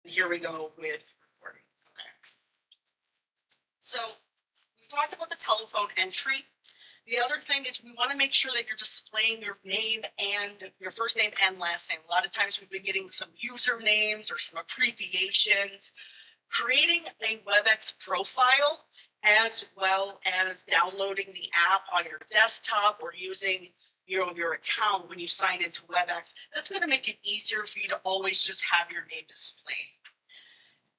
Here we go with recording. Okay. So we talked about the telephone entry. The other thing is we want to make sure that you're displaying your name and your first name and last name. A lot of times we've been getting some usernames or some abbreviations. Creating a WebEx profile as well as downloading the app on your desktop or using your account when you sign into WebEx, that's going to make it easier for you to always just have your name displayed.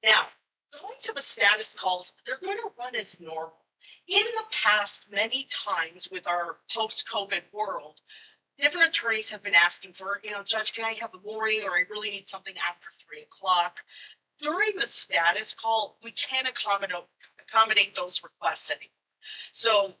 Now, going to the status calls, they're going to run as normal. In the past, many times with our post-COVID world, different attorneys have been asking for, Judge, can I have a morning, or I really need something after 3 o'clock. During the status call, we can't accommodate those requests anymore. So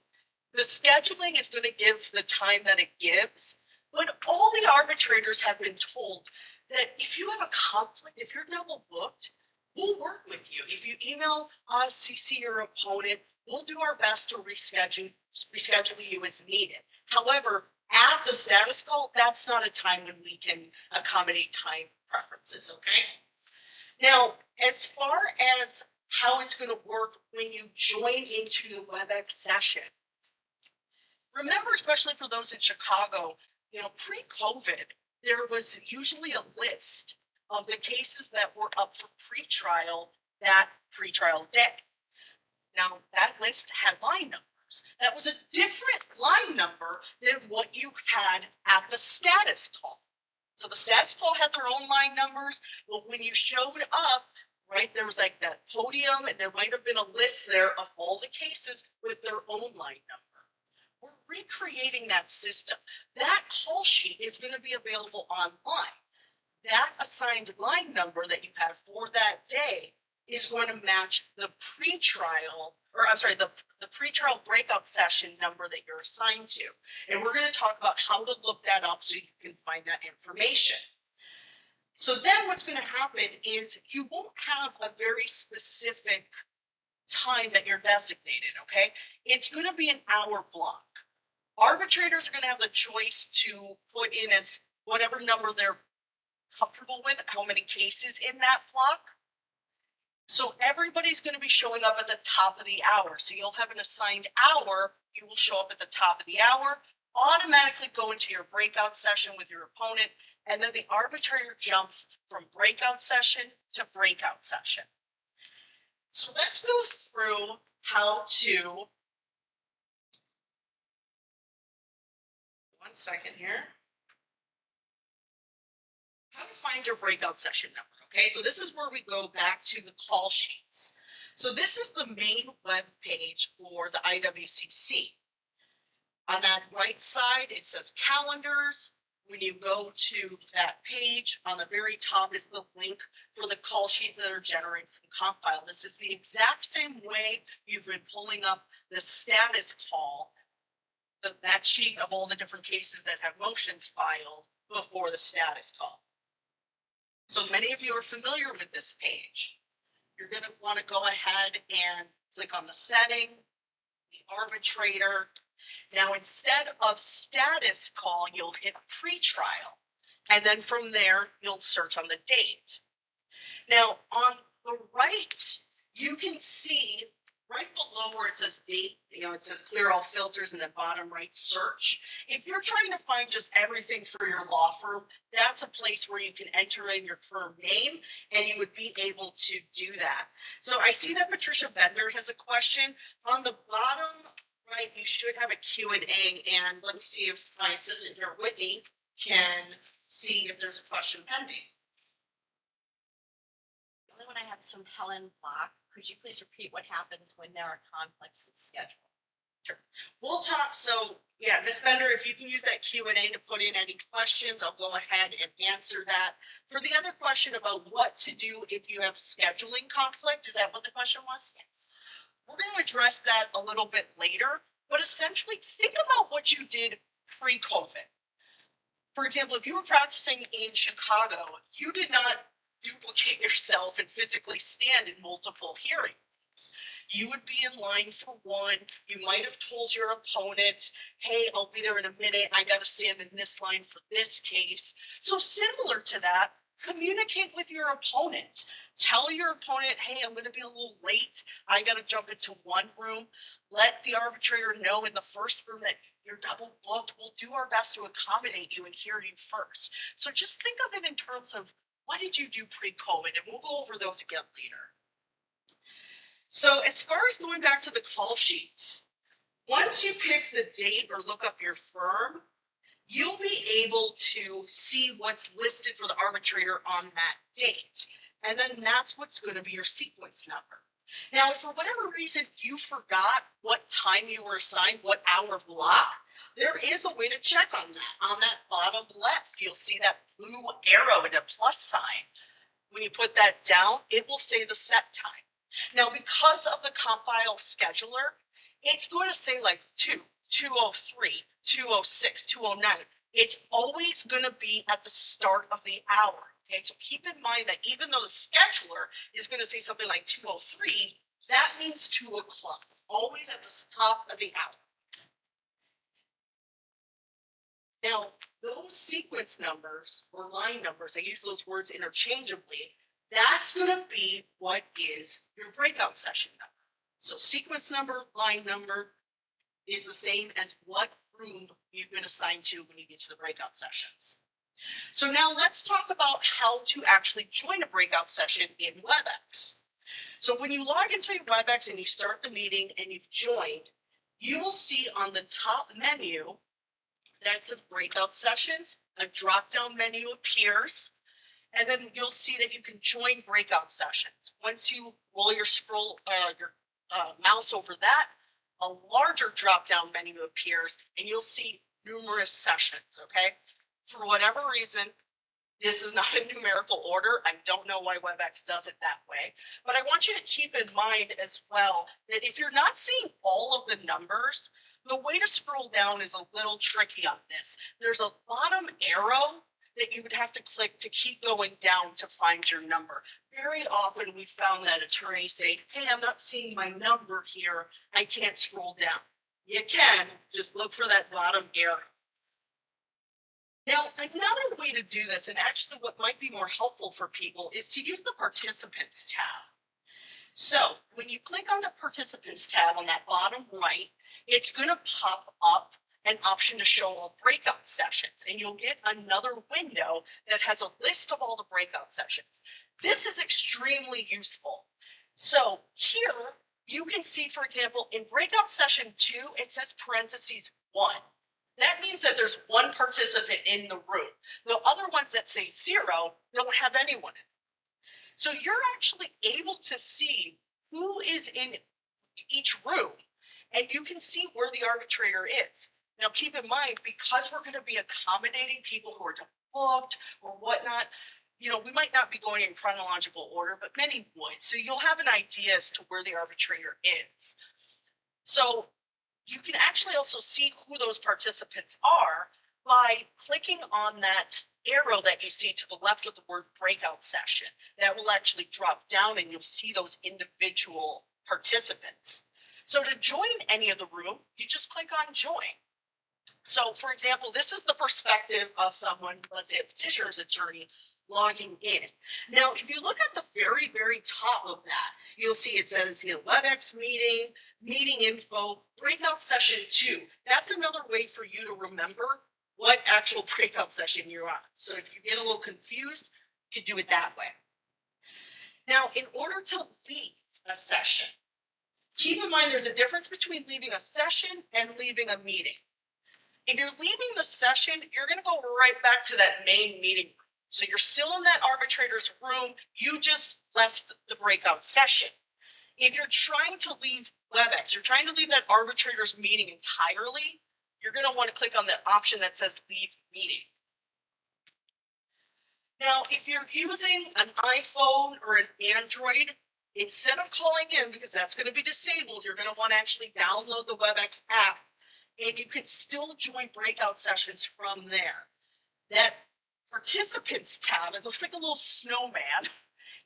the scheduling is going to give the time that it gives, but all the arbitrators have been told that if you have a conflict, if you're double booked, we'll work with you. If you email us, CC your opponent, we'll do our best to reschedule you as needed. However, at the status call, that's not a time when we can accommodate time preferences, okay? Now, as far as how it's going to work when you join into the WebEx session, remember, especially for those in Chicago, pre-COVID, there was usually a list of the cases that were up for pretrial that pretrial day. Now, that list had line numbers. That was a different line number than what you had at the status call. So the status call had their own line numbers, but when you showed up, right, there was like that podium, and there might have been a list there of all the cases with their own line number. We're recreating that system. That call sheet is going to be available online. That assigned line number that you have for that day is going to match the pretrial, the pretrial breakout session number that you're assigned to. And we're going to talk about how to look that up so you can find that information. So then what's going to happen is you won't have a very specific time that you're designated, okay? It's going to be an hour block. Arbitrators are going to have the choice to put in as whatever number they're comfortable with, how many cases in that block. So everybody's going to be showing up at the top of the hour. So you'll have an assigned hour. You will show up at the top of the hour, automatically go into your breakout session with your opponent, and then the arbitrator jumps from breakout session to breakout session. So let's go through how to, one second here, how to find your breakout session number. Okay, so this is where we go back to the call sheets. So this is the main web page for the IWCC. On that right side, it says calendars. When you go to that page, on the very top is the link for the call sheets that are generated from Compile. This is the exact same way you've been pulling up the status call, that sheet of all the different cases that have motions filed before the status call. So many of you are familiar with this page. You're going to want to go ahead and click on the setting, the arbitrator. Now, instead of status call, you'll hit pretrial. And then from there, you'll search on the date. Now, on the right, you can see right below where it says date, it says clear all filters, and then bottom right, search. If you're trying to find just everything for your law firm, that's a place where you can enter in your firm name, and you would be able to do that. So I see that Patricia Bender has a question. On the bottom right, you should have a Q&A, and let me see if my assistant here, Whitney, can see if there's a question pending. The only one I have is from Helen Block. Could you please repeat what happens when there are conflicts in schedule? Sure. We'll talk. So yeah, Ms. Bender, if you can use that Q&A to put in any questions, I'll go ahead and answer that. For the other question about what to do if you have scheduling conflict, is that what the question was? Yes. We're going to address that a little bit later, but essentially think about what you did pre-COVID. For example, if you were practicing in Chicago, you did not duplicate yourself and physically stand in multiple hearings. You would be in line for one. You might have told your opponent, hey, I'll be there in a minute. I got to stand in this line for this case. So similar to that, Communicate with your opponent. Tell your opponent, hey, I'm going to be a little late. I got to jump into one room. Let the arbitrator know in the first room that you're double booked. We'll do our best to accommodate you and hear you first. So just think of it in terms of what did you do pre-COVID? And we'll go over those again later. So as far as going back to the call sheets, once you pick the date or look up your firm, you'll be able to see what's listed for the arbitrator on that date. And then that's what's going to be your sequence number. Now, if for whatever reason you forgot what time you were assigned, what hour block, there is a way to check on that. On that bottom left, you'll see that blue arrow and a plus sign. When you put that down, it will say the set time. Now, because of the compile scheduler, it's going to say like 2:03, 2:06, 2:09. It's always going to be at the start of the hour. Okay, so keep in mind that even though the scheduler is going to say something like 2:03, that means 2 o'clock, always at the top of the hour. Now, those sequence numbers or line numbers, I use those words interchangeably, that's going to be what is your breakout session number. So sequence number, line number is the same as what room you've been assigned to when you get to the breakout sessions. So now let's talk about how to actually join a breakout session in WebEx. So when you log into your WebEx and you start the meeting and you've joined, you will see on the top menu that says breakout sessions, a drop-down menu appears, and then you'll see that you can join breakout sessions. Once you roll your mouse over that, a larger drop-down menu appears and you'll see numerous sessions, okay? For whatever reason, this is not a numerical order. I don't know why WebEx does it that way, but I want you to keep in mind as well that if you're not seeing all of the numbers, the way to scroll down is a little tricky on this. There's a bottom arrow that you would have to click to keep going down to find your number. Very often we found that attorneys say, hey, I'm not seeing my number here. I can't scroll down. You can, just look for that bottom arrow. Now, another way to do this, and actually what might be more helpful for people, is to use the Participants tab. So when you click on the Participants tab on that bottom right, it's going to pop up an option to show all breakout sessions, and you'll get another window that has a list of all the breakout sessions. This is extremely useful. So here you can see, for example, in breakout session 2, it says parentheses 1. That means that there's one participant in the room. The other ones that say 0 don't have anyone in it. So you're actually able to see who is in each room, and you can see where the arbitrator is. Now, keep in mind, because we're going to be accommodating people who are booked or whatnot, we might not be going in chronological order, but many would. So you'll have an idea as to where the arbitrator is. So you can actually also see who those participants are by clicking on that arrow that you see to the left of the word breakout session. That will actually drop down and you'll see those individual participants. So to join any of the room, you just click on join. So for example, this is the perspective of someone, let's say a petitioner's attorney, logging in. Now, if you look at the very, very top of that, you'll see it says, WebEx meeting, meeting info, breakout session 2. That's another way for you to remember what actual breakout session you're on. So if you get a little confused, you can do it that way. Now, in order to leave a session, keep in mind there's a difference between leaving a session and leaving a meeting. If you're leaving the session, you're going to go right back to that main meeting room. So you're still in that arbitrator's room. You just left the breakout session. If you're trying to leave WebEx, you're trying to leave that arbitrator's meeting entirely, you're going to want to click on the option that says leave meeting. Now, if you're using an iPhone or an Android, instead of calling in, because that's going to be disabled, you're going to want to actually download the WebEx app, and you can still join breakout sessions from there. That participants tab, it looks like a little snowman.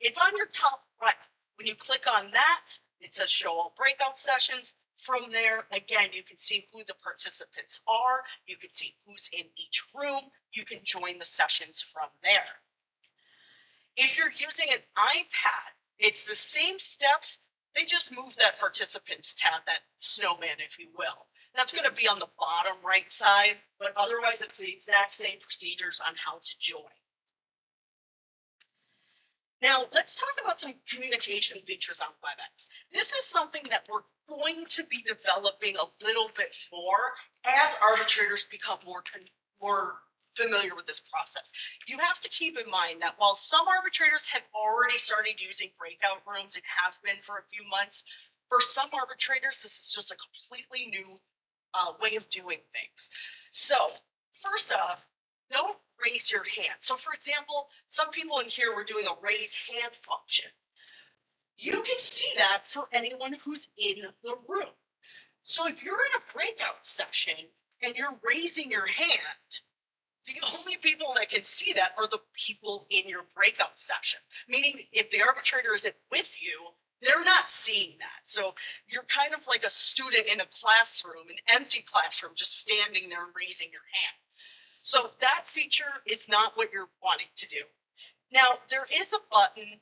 It's on your top right. When you click on that, it says show all breakout sessions. From there, again, you can see who the participants are. You can see who's in each room. You can join the sessions from there. If you're using an iPad, it's the same steps. They just move that participants tab, that snowman, if you will. That's going to be on the bottom right side, but otherwise it's the exact same procedures on how to join. Now, let's talk about some communication features on WebEx. This is something that we're going to be developing a little bit more as arbitrators become more familiar with this process. You have to keep in mind that while some arbitrators have already started using breakout rooms and have been for a few months, for some arbitrators, this is just a completely new way of doing things. So, first off, don't raise your hand. So, for example, some people in here were doing a raise hand function. You can see that for anyone who's in the room. So, if you're in a breakout session and you're raising your hand, the only people that can see that are the people in your breakout session. Meaning, if the arbitrator isn't with you, they're not seeing that. So you're kind of like a student in a classroom, an empty classroom, just standing there raising your hand. So that feature is not what you're wanting to do. Now, there is a button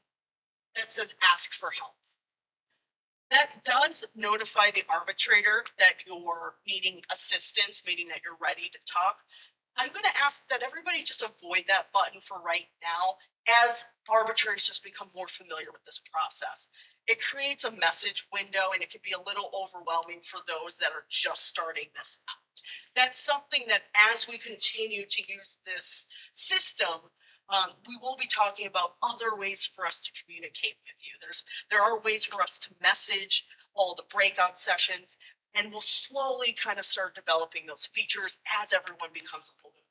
that says ask for help. That does notify the arbitrator that you're needing assistance, meaning that you're ready to talk. I'm going to ask that everybody just avoid that button for right now as arbitrators just become more familiar with this process. It creates a message window and it can be a little overwhelming for those that are just starting this out. That's something that as we continue to use this system, we will be talking about other ways for us to communicate with you. There are ways for us to message all the breakout sessions, and we'll slowly kind of start developing those features as everyone becomes a little bit.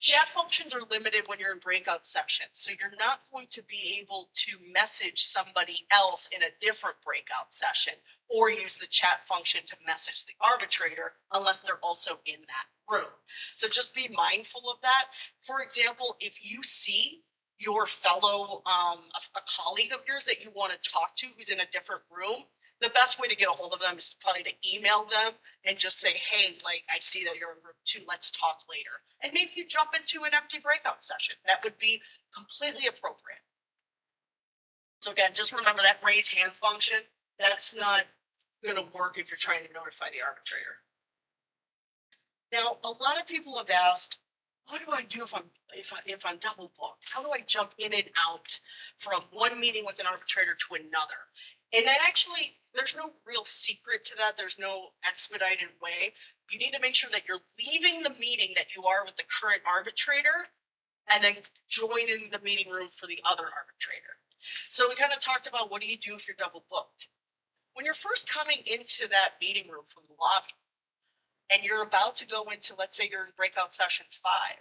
Chat functions are limited when you're in breakout sections, so you're not going to be able to message somebody else in a different breakout session or use the chat function to message the arbitrator unless they're also in that room. So just be mindful of that. For example, if you see your fellow, a colleague of yours that you want to talk to who's in a different room, the best way to get a hold of them is probably to email them and just say, hey, like, I see that you're in room 2, let's talk later. And maybe you jump into an empty breakout session. That would be completely appropriate. So again, just remember that raise hand function. That's not going to work if you're trying to notify the arbitrator. Now, a lot of people have asked, what do I do if I'm double booked? How do I jump in and out from one meeting with an arbitrator to another? And that actually, there's no real secret to that. There's no expedited way. You need to make sure that you're leaving the meeting that you are with the current arbitrator and then joining the meeting room for the other arbitrator. So we kind of talked about what do you do if you're double booked? When you're first coming into that meeting room from the lobby and you're about to go into, let's say you're in breakout session 5,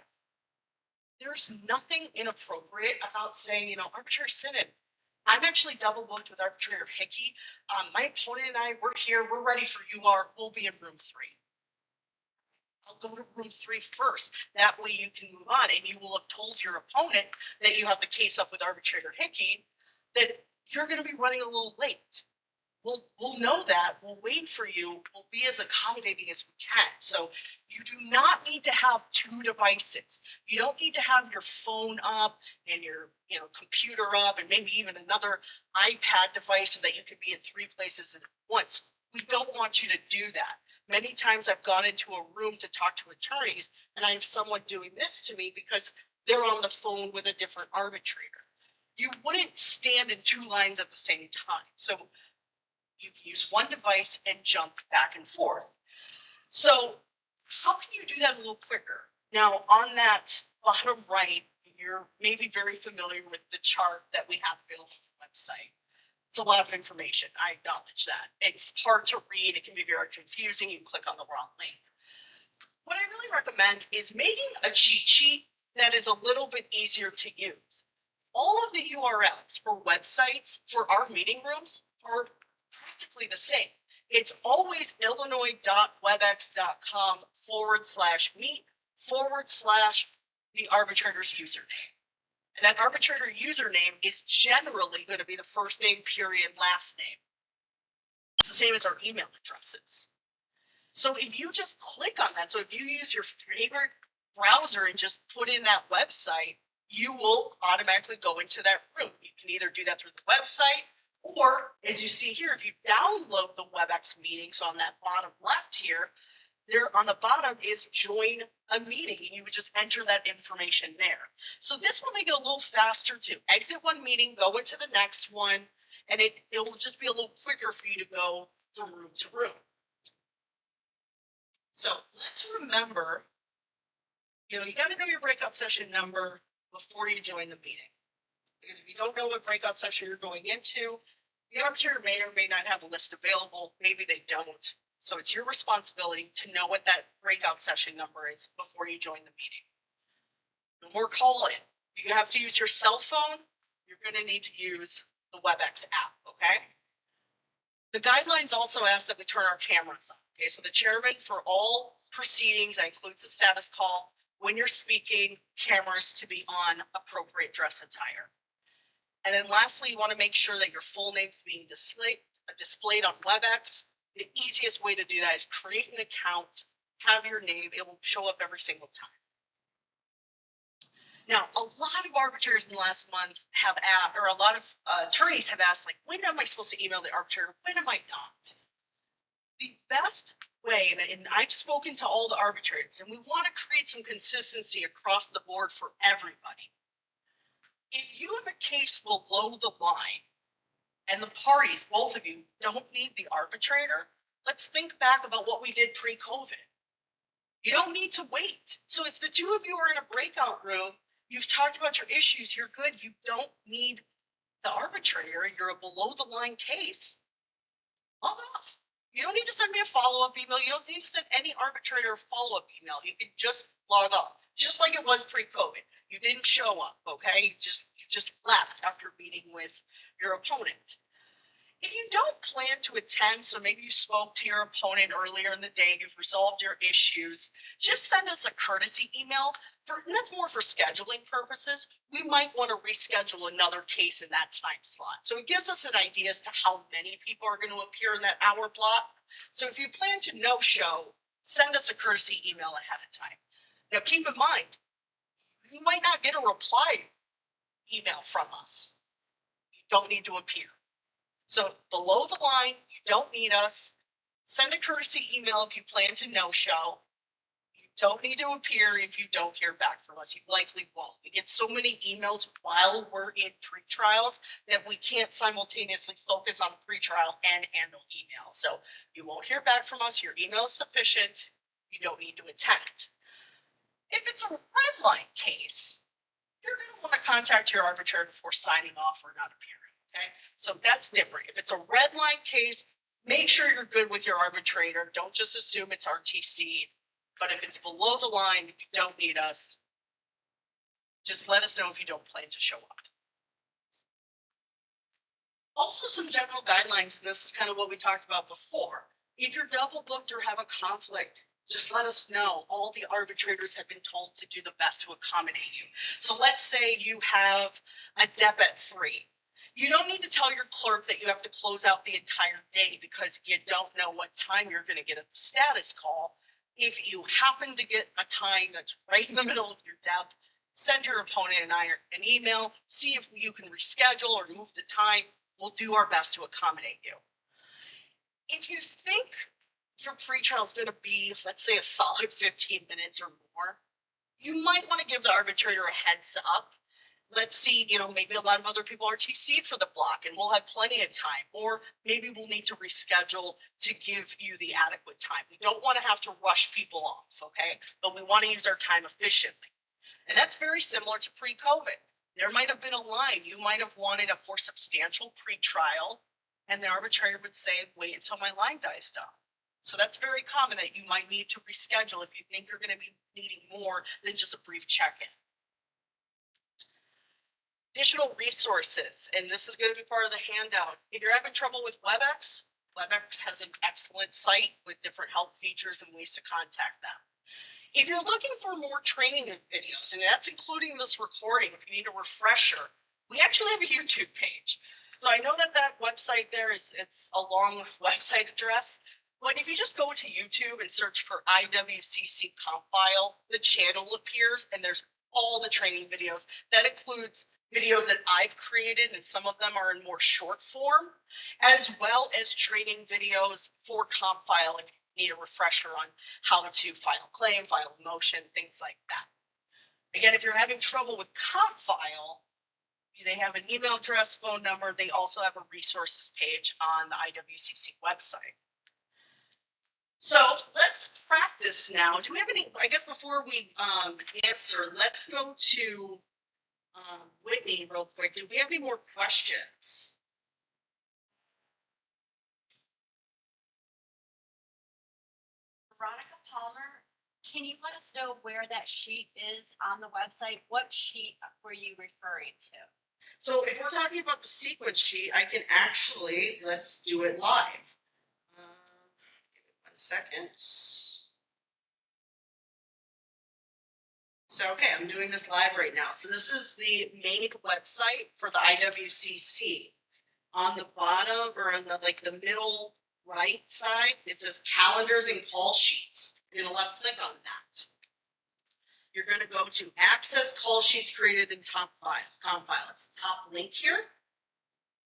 there's nothing inappropriate about saying, you know, Arbitrator Sinnen, I'm actually double booked with Arbitrator Hickey. My opponent and I, we're here, we're ready for you are, we'll be in room 3. I'll go to room 3 first. That way you can move on and you will have told your opponent that you have the case up with Arbitrator Hickey that you're going to be running a little late. We'll know that. We'll wait for you. We'll be as accommodating as we can. So you do not need to have 2 devices. You don't need to have your phone up and your computer up and maybe even another iPad device so that you could be in 3 places at once. We don't want you to do that. Many times I've gone into a room to talk to attorneys and I have someone doing this to me because they're on the phone with a different arbitrator. You wouldn't stand in 2 lines at the same time. So you can use one device and jump back and forth. So how can you do that a little quicker? Now, on that bottom right, you're maybe very familiar with the chart that we have built on the website. It's a lot of information. I acknowledge that. It's hard to read. It can be very confusing. You click on the wrong link. What I really recommend is making a cheat sheet that is a little bit easier to use. All of the URLs for websites for our meeting rooms are practically the same. It's always illinois.webex.com/meet/the arbitrator's username. And that arbitrator username is generally going to be the first name, period, last name. It's the same as our email addresses. So if you just click on that, so if you use your favorite browser and just put in that website, you will automatically go into that room. You can either do that through the website, or as you see here, if you download the WebEx meetings on that bottom left here, there on the bottom is join a meeting, and you would just enter that information there. So this will make it a little faster to exit one meeting, go into the next one, and it will just be a little quicker for you to go from room to room. So let's remember, you got to know your breakout session number before you join the meeting. Because if you don't know what breakout session you're going into, the arbitrator may or may not have a list available. Maybe they don't. So it's your responsibility to know what that breakout session number is before you join the meeting. No more call-in. If you have to use your cell phone, you're going to need to use the WebEx app, okay? The guidelines also ask that we turn our cameras on, okay? So the chairman for all proceedings, that includes the status call, when you're speaking, cameras to be on appropriate dress attire. And then lastly, you want to make sure that your full name is being displayed on WebEx. The easiest way to do that is create an account, have your name, it will show up every single time. Now, a lot of arbitrators in the last month have asked, or a lot of attorneys have asked, like, when am I supposed to email the arbitrator? When am I not? The best way, and I've spoken to all the arbitrators, and we want to create some consistency across the board for everybody. If you have a case below the line and the parties, both of you, don't need the arbitrator, let's think back about what we did pre-COVID. You don't need to wait. So if the two of you are in a breakout room, you've talked about your issues, you're good, you don't need the arbitrator, and you're a below the line case, log off. You don't need to send me a follow-up email. You don't need to send any arbitrator a follow-up email. You can just log off, just like it was pre-COVID. You didn't show up, okay? You just left after meeting with your opponent. If you don't plan to attend, so maybe you spoke to your opponent earlier in the day, you've resolved your issues, just send us a courtesy email, and that's more for scheduling purposes. We might want to reschedule another case in that time slot. So it gives us an idea as to how many people are going to appear in that hour block. So if you plan to no-show, send us a courtesy email ahead of time. Now keep in mind, you might not get a reply email from us. You don't need to appear. So below the line, you don't need us. Send a courtesy email if you plan to no-show. You don't need to appear if you don't hear back from us. You likely won't. We get so many emails while we're in pre-trials that we can't simultaneously focus on pre-trial and handle email. So you won't hear back from us. Your email is sufficient. You don't need to attend. If it's a red line case, you're going to want to contact your arbitrator before signing off or not appearing. Okay, so that's different. If it's a red line case, make sure you're good with your arbitrator. Don't just assume it's RTC. But if it's below the line, you don't need us. Just let us know if you don't plan to show up. Also, some general guidelines, and this is kind of what we talked about before. If you're double booked or have a conflict, just let us know. All the arbitrators have been told to do the best to accommodate you. So let's say you have a dep at 3. You don't need to tell your clerk that you have to close out the entire day because you don't know what time you're going to get a status call. If you happen to get a time that's right in the middle of your dep, send your opponent and I an email, see if you can reschedule or move the time. We'll do our best to accommodate you. If you think your pre-trial is going to be, let's say, a solid 15 minutes or more, you might want to give the arbitrator a heads up. Let's see, maybe a lot of other people are TC'd for the block and we'll have plenty of time, or maybe we'll need to reschedule to give you the adequate time. We don't want to have to rush people off, okay? But we want to use our time efficiently. And that's very similar to pre-COVID. There might have been a line. You might have wanted a more substantial pre-trial, and the arbitrator would say, wait until my line dies down. So that's very common that you might need to reschedule if you think you're going to be needing more than just a brief check-in. Additional resources, and this is going to be part of the handout. If you're having trouble with WebEx, WebEx has an excellent site with different help features and ways to contact them. If you're looking for more training videos, and that's including this recording, if you need a refresher, we actually have a YouTube page. So I know that website there it's a long website address, but if you just go to YouTube and search for IWCC comp file, the channel appears and there's all the training videos. That includes videos that I've created, and some of them are in more short form, as well as training videos for comp file if you need a refresher on how to file a claim, file a motion, things like that. Again, if you're having trouble with comp file, they have an email address, phone number. They also have a resources page on the IWCC website. So let's practice now. Do we have any, I guess before we answer, let's go to Whitney real quick. Do we have any more questions? Veronica Palmer, can you let us know where that sheet is on the website? What sheet were you referring to? So if we're talking about the sequence sheet, I can actually, let's do it live. Give me 1 second. So, okay, I'm doing this live right now. So this is the main website for the IWCC. On the bottom or in the the middle right side, it says calendars and call sheets. You're gonna left click on that. You're gonna go to access call sheets created in comp file. It's the top link here.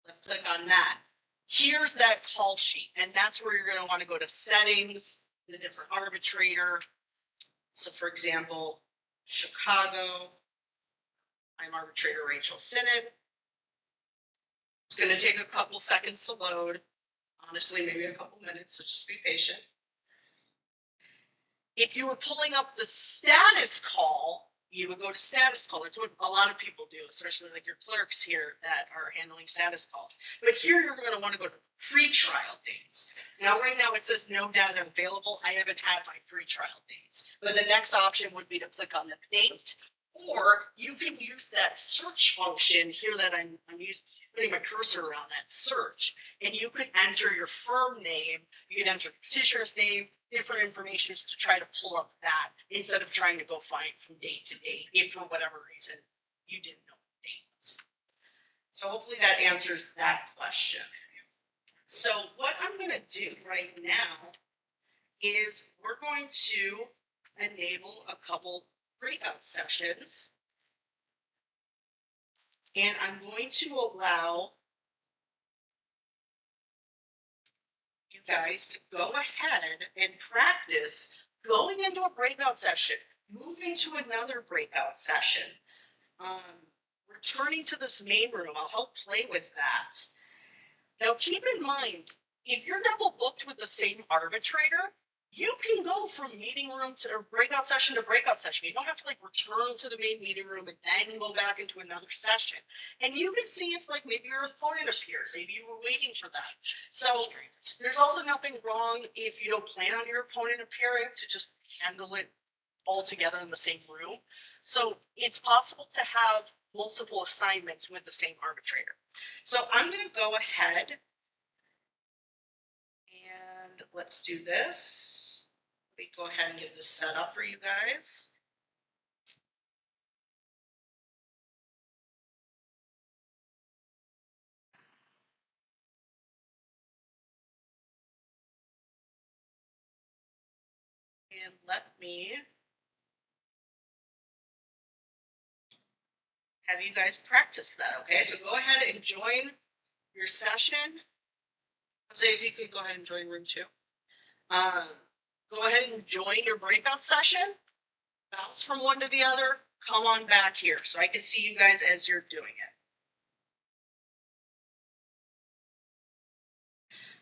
Left click on that. Here's that call sheet, and that's where you're gonna want to go to settings, the different arbitrator. So for example, Chicago, I'm arbitrator Rachel Sinnott. It's going to take a couple seconds to load. Honestly, maybe a couple minutes, so just be patient. If you were pulling up the status call, you would go to status call. That's what a lot of people do, especially like your clerks here that are handling status calls. But here you're going to want to go to pre-trial dates. Now, right now it says no data available. I haven't had my pre-trial dates. But the next option would be to click on the date, or you can use that search function here that I'm putting my cursor around that search, and you could enter your firm name, you could enter the petitioner's name, different information to try to pull up that instead of trying to go find from date to date if for whatever reason you didn't know what date was. So hopefully that answers that question. So what I'm going to do right now is we're going to enable a couple breakout sessions, and I'm going to allow you guys to go ahead and practice going into a breakout session, moving to another breakout session, returning to this main room. I'll help play with that. Now, keep in mind, if you're double booked with the same arbitrator, you can go from meeting room to breakout session to breakout session. You don't have to return to the main meeting room and then go back into another session. And you can see if maybe your opponent appears, maybe you were waiting for that. So there's also nothing wrong if you don't plan on your opponent appearing to just handle it all together in the same room. So it's possible to have multiple assignments with the same arbitrator. So I'm going to go ahead and let's do this. Let me go ahead and get this set up for you guys. And let me have you guys practice that, okay? So go ahead and join your session. Jose, if you could go ahead and join room 2. Go ahead and join your breakout session. Bounce from one to the other. Come on back here so I can see you guys as you're doing it.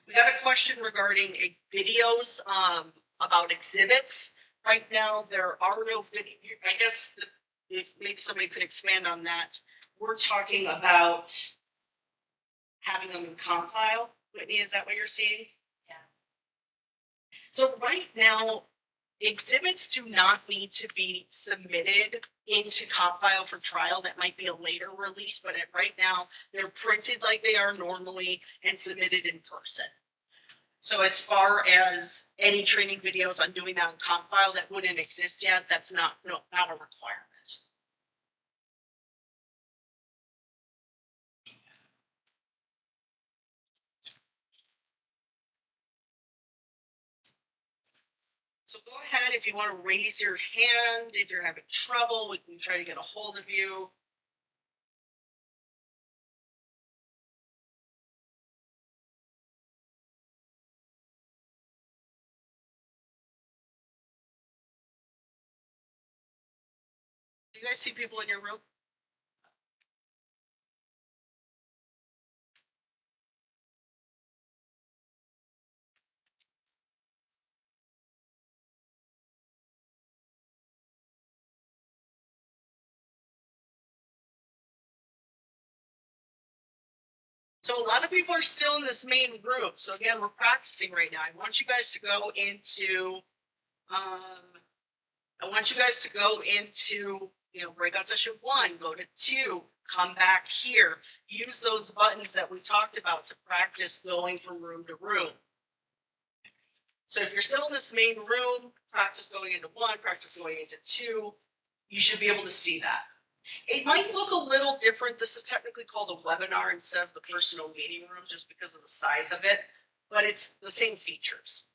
We got a question regarding videos about exhibits. Right now, there are no video. I guess if maybe somebody could expand on that. We're talking about having them in comp file. Whitney, is that what you're seeing? Yeah. So right now, exhibits do not need to be submitted into comp file for trial. That might be a later release, but right now they're printed like they are normally and submitted in person. So as far as any training videos on doing that in comp file that wouldn't exist yet, that's not a requirement. So go ahead ahead if you want to raise your hand. If you're having trouble, we can try to get a hold of you. Do you guys see people in your room? So a lot of people are still in this main room. So again, we're practicing right now. I want you guys to go into, I want you guys to go into, breakout session 1, go to 2, come back here. Use those buttons that we talked about to practice going from room to room. So if you're still in this main room, practice going into 1, practice going into 2, you should be able to see that. It might look a little different. This is technically called a webinar instead of the personal meeting room just because of the size of it, but it's the same features.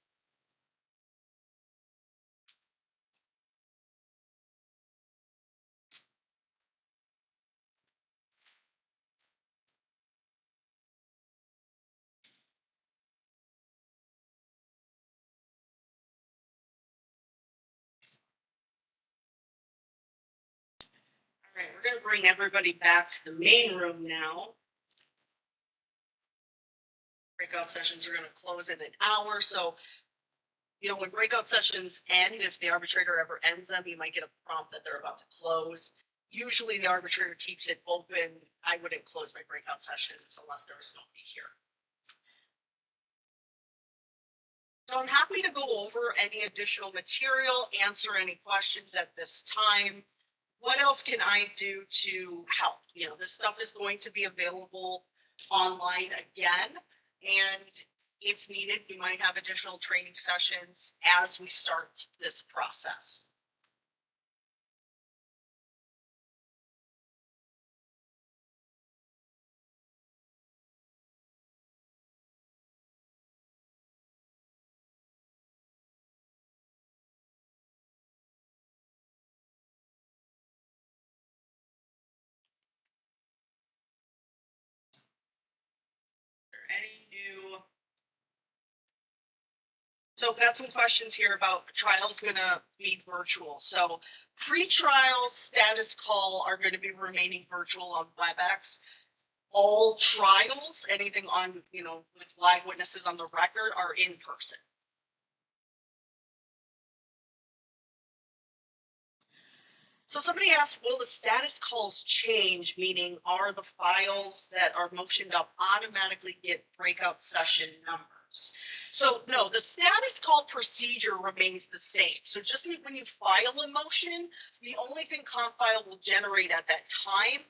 All right, we're going to bring everybody back to the main room now. Breakout sessions are going to close in an hour. So, when breakout sessions end, if the arbitrator ever ends them, you might get a prompt that they're about to close. Usually the arbitrator keeps it open. I wouldn't close my breakout sessions unless there was nobody here. So I'm happy to go over any additional material, answer any questions at this time. What else can I do to help? This stuff is going to be available online again. And if needed, we might have additional training sessions as we start this process. Any new? So I've got some questions here about trials going to be virtual. So pre-trial status call are going to be remaining virtual on WebEx. All trials, anything on, with live witnesses on the record, are in person. So somebody asked, will the status calls change? Meaning, are the files that are motioned up automatically get breakout session numbers? So no, the status call procedure remains the same. So just when you file a motion, the only thing Compile will generate at that time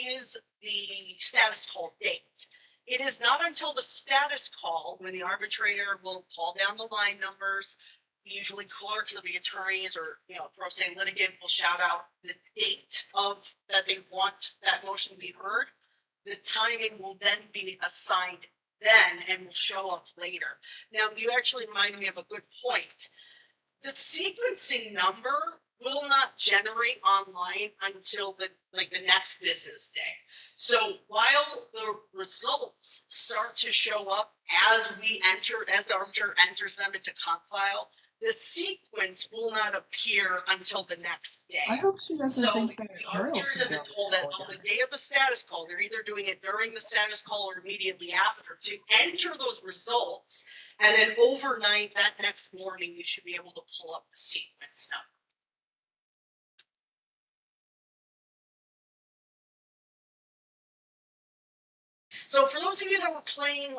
is the status call date. It is not until the status call when the arbitrator will call down the line numbers. Usually clerks or the attorneys or pro se litigant will shout out the date of that they want that motion to be heard. The timing will then be assigned then and will show up later. Now you actually reminded me of a good point. The sequencing number will not generate online until the next business day. So while the results start to show up as the arbiter enters them into Compile, the sequence will not appear until the next day. I hope she doesn't So think that the arbiters have been told that on the day of the status call, they're either doing it during the status call or immediately after to enter those results. And then overnight, that next morning, you should be able to pull up the sequence number. So for those of you that were playing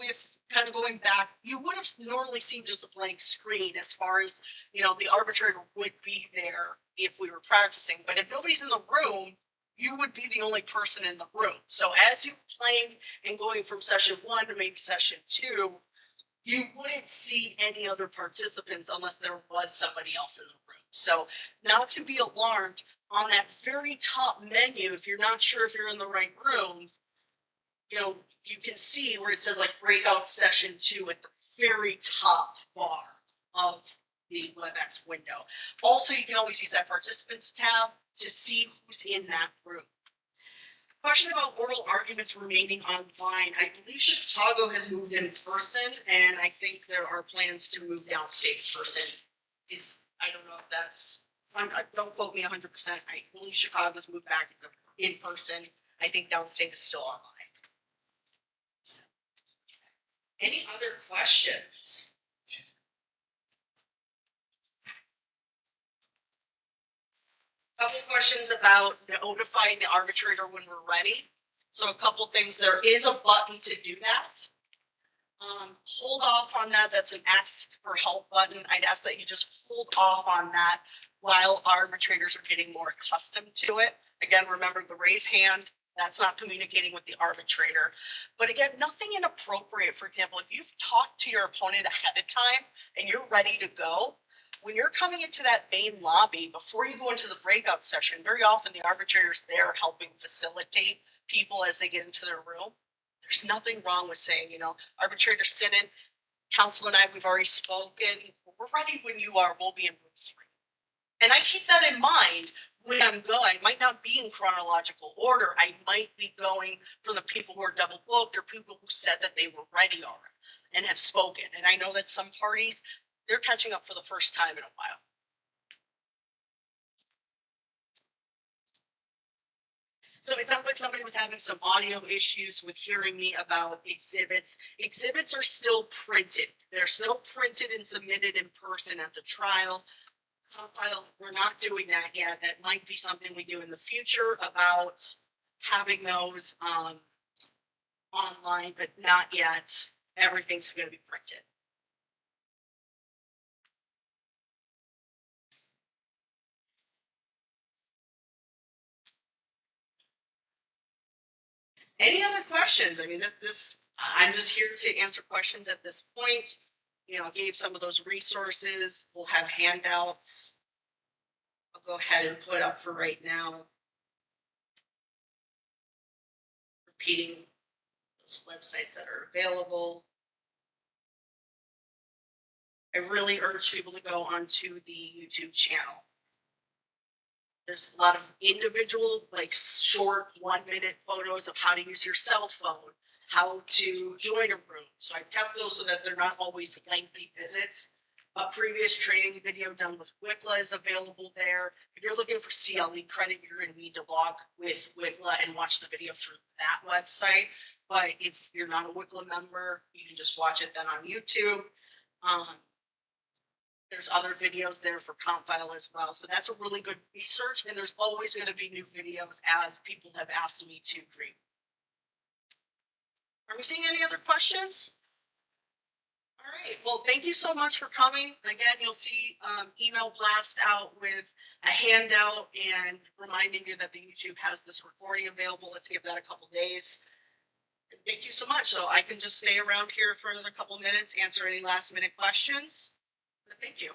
with kind of going back, you would have normally seen just a blank screen as far as, the arbitrator would be there if we were practicing. But if nobody's in the room, you would be the only person in the room. So as you're playing and going from session 1 to maybe session 2, you wouldn't see any other participants unless there was somebody else in the room. So not to be alarmed, on that very top menu, if you're not sure if you're in the right room, you can see where it says like breakout session 2 at the very top bar of the WebEx window. Also, you can always use that participants tab to see who's in that room. Question about oral arguments remaining online. I believe Chicago has moved in person, and I think there are plans to move downstate person. I don't know if that's, don't quote me 100%. I believe Chicago's moved back in person. I think downstate is still online. Any other questions? Couple questions about notifying the arbitrator when we're ready. So a couple things, there is a button to do that. Hold off on that. That's an ask for help button. I'd ask that you just hold off on that while arbitrators are getting more accustomed to it. Again, remember the raise hand, that's not communicating with the arbitrator. But again, nothing inappropriate. For example, if you've talked to your opponent ahead of time and you're ready to go, when you're coming into that main lobby, before you go into the breakout session, very often the arbitrator's there helping facilitate people as they get into their room. There's nothing wrong with saying, arbitrator Stinnen, counsel and I, we've already spoken. We're ready when you are. We'll be in room 3. And I keep that in mind when I'm going. I might not be in chronological order. I might be going for the people who are double booked or people who said that they were ready already and have spoken. And I know that some parties, they're catching up for the first time in a while. So it sounds like somebody was having some audio issues with hearing me about exhibits. Exhibits are still printed. They're still printed and submitted in person at the trial. File, we're not doing that yet. That might be something we do in the future about having those online, but not yet. Everything's going to be printed. Any other questions? I mean, I'm just here to answer questions at this point. Gave some of those resources. We'll have handouts. I'll go ahead and put up for right now. Repeating those websites that are available. I really urge people to go onto the YouTube channel. There's a lot of individual, short 1-minute photos of how to use your cell phone, how to join a room. So I've kept those so that they're not always lengthy visits. A previous training video done with WICLA is available there. If you're looking for CLE credit, you're going to need to log with WICLA and watch the video through that website. But if you're not a WICLA member, you can just watch it then on YouTube. There's other videos there for CompFile as well. So that's a really good research. And there's always going to be new videos as people have asked me to create. Are we seeing any other questions? All right. Well, thank you so much for coming. Again, you'll see email blast out with a handout and reminding you that the YouTube has this recording available. Let's give that a couple days. And thank you so much. So I can just stay around here for another couple minutes, answer any last minute questions. But thank you.